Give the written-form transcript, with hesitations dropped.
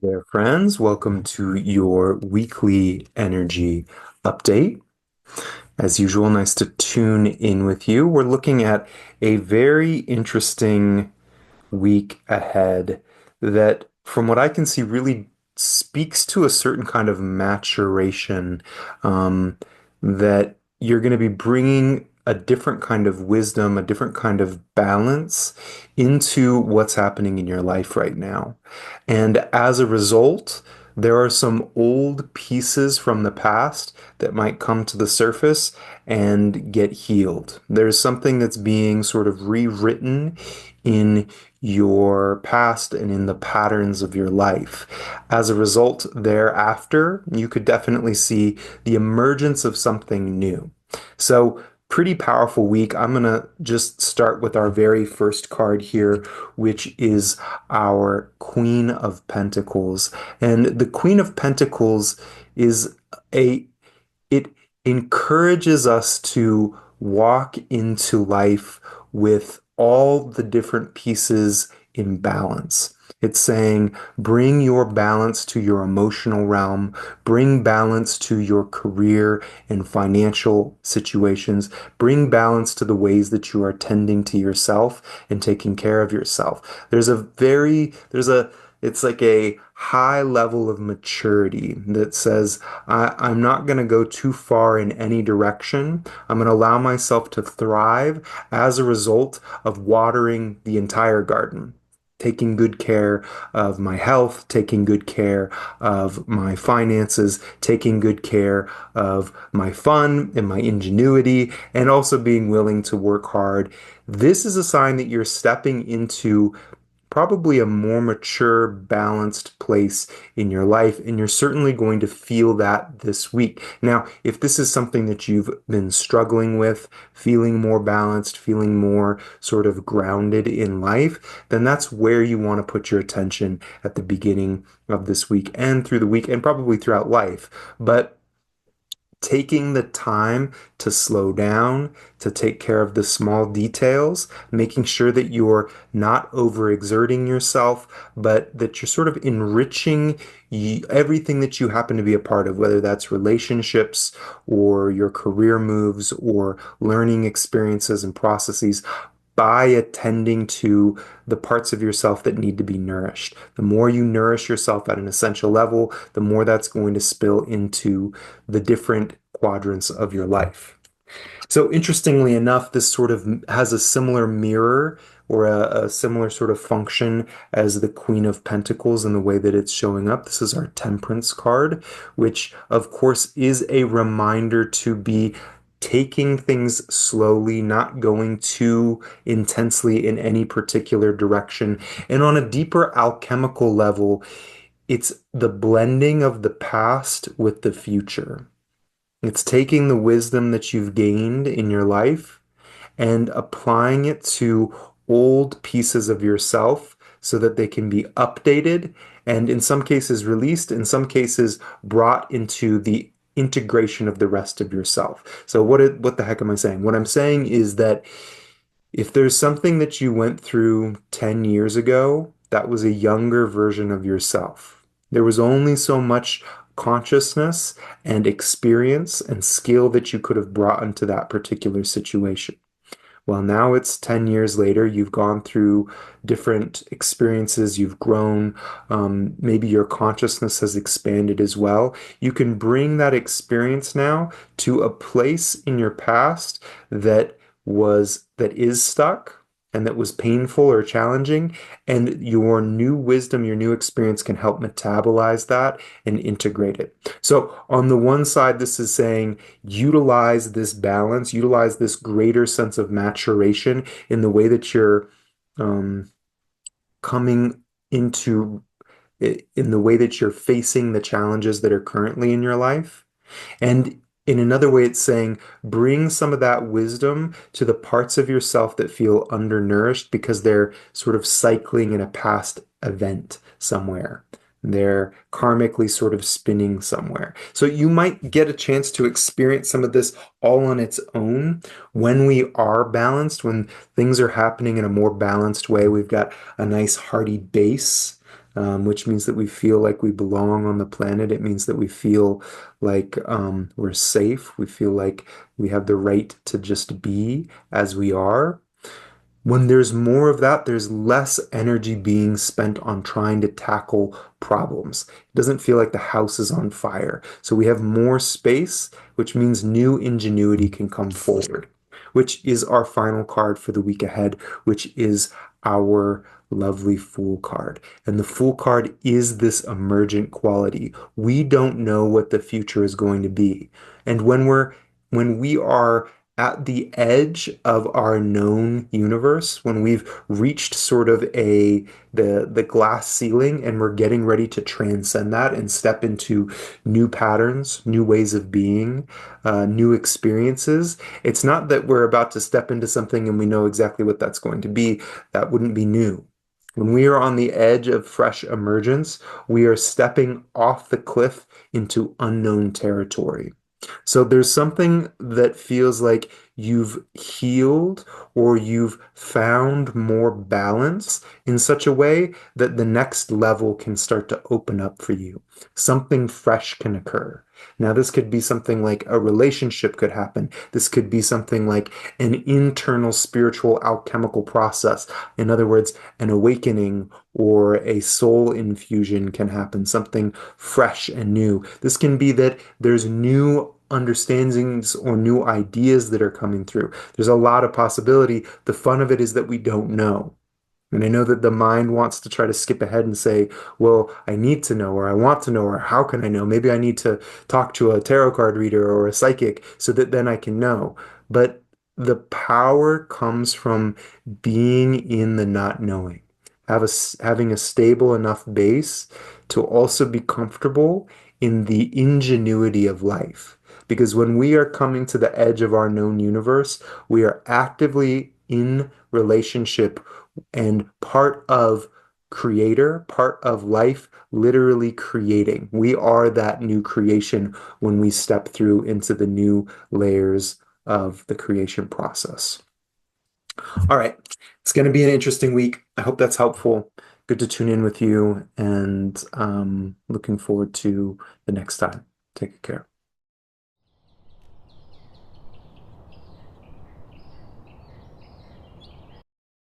There, friends. Welcome to your weekly energy update. As usual, nice to tune in with you. We're looking at a very interesting week ahead that, from what I can see, really speaks to a certain kind of maturation that you're going to be bringing a different kind of wisdom, a different kind of balance into what's happening in your life right now. And as a result, there are some old pieces from the past that might come to the surface and get healed. There's something that's being sort of rewritten in your past and in the patterns of your life. As a result, thereafter, you could definitely see the emergence of something new. So, pretty powerful week. I'm going to just start with our very first card here, which is our Queen of Pentacles. And the Queen of Pentacles is a it encourages us to walk into life with all the different pieces in balance. It's saying, bring your balance to your emotional realm, bring balance to your career and financial situations, bring balance to the ways that you are tending to yourself and taking care of yourself. It's like a high level of maturity that says, I'm not going to go too far in any direction. I'm going to allow myself to thrive as a result of watering the entire garden, taking good care of my health, taking good care of my finances, taking good care of my fun and my ingenuity, and also being willing to work hard. This is a sign that you're stepping into probably a more mature, balanced place in your life, and you're certainly going to feel that this week. Now, if this is something that you've been struggling with, feeling more balanced, feeling more sort of grounded in life, then that's where you want to put your attention at the beginning of this week and through the week and probably throughout life. But taking the time to slow down, to take care of the small details, making sure that you're not overexerting yourself, but that you're sort of enriching everything that you happen to be a part of, whether that's relationships or your career moves or learning experiences and processes. By attending to the parts of yourself that need to be nourished. The more you nourish yourself at an essential level, the more that's going to spill into the different quadrants of your life. So interestingly enough, this sort of has a similar mirror or a similar sort of function as the Queen of Pentacles in the way that it's showing up. This is our Temperance card, which of course is a reminder to be taking things slowly, not going too intensely in any particular direction. And on a deeper alchemical level, it's the blending of the past with the future. It's taking the wisdom that you've gained in your life and applying it to old pieces of yourself so that they can be updated and in some cases released, in some cases brought into the integration of the rest of yourself. So what the heck am I saying? What I'm saying is that if there's something that you went through 10 years ago, that was a younger version of yourself. There was only so much consciousness and experience and skill that you could have brought into that particular situation. Well, now it's 10 years later. You've gone through different experiences. You've grown. Maybe your consciousness has expanded as well. You can bring that experience now to a place in your past that is stuck and that was painful or challenging. And your new wisdom, your new experience can help metabolize that and integrate it. So on the one side, this is saying utilize this balance, utilize this greater sense of maturation in the way that you're um, coming into in the way that you're facing the challenges that are currently in your life. And in another way, it's saying bring some of that wisdom to the parts of yourself that feel undernourished because they're sort of cycling in a past event somewhere. They're karmically sort of spinning somewhere. So you might get a chance to experience some of this all on its own when we are balanced, when things are happening in a more balanced way. We've got a nice hearty base which means that we feel like we belong on the planet. It means that we feel like we're safe. We feel like we have the right to just be as we are. When there's more of that, there's less energy being spent on trying to tackle problems. It doesn't feel like the house is on fire. So we have more space, which means new ingenuity can come forward, which is our final card for the week ahead, which is our lovely Fool card. And the Fool card is this emergent quality. We don't know what the future is going to be. And when we are at the edge of our known universe, when we've reached sort of the glass ceiling and we're getting ready to transcend that and step into new patterns, new ways of being, new experiences. It's not that we're about to step into something and we know exactly what that's going to be. That wouldn't be new. When we are on the edge of fresh emergence, we are stepping off the cliff into unknown territory. So there's something that feels like you've healed or you've found more balance in such a way that the next level can start to open up for you. Something fresh can occur. Now, this could be something like a relationship could happen. This could be something like an internal spiritual alchemical process. In other words, an awakening or a soul infusion can happen, something fresh and new. This can be that there's new understandings or new ideas that are coming through. There's a lot of possibility. The fun of it is that we don't know. And I know that the mind wants to try to skip ahead and say, well, I need to know, or I want to know, or how can I know? Maybe I need to talk to a tarot card reader or a psychic so that then I can know. But the power comes from being in the not knowing, having a stable enough base to also be comfortable in the ingenuity of life. Because when we are coming to the edge of our known universe, we are actively in relationship and part of creator, part of life, literally creating. We are that new creation when we step through into the new layers of the creation process. All right. It's going to be an interesting week. I hope that's helpful. Good to tune in with you and looking forward to the next time. Take care.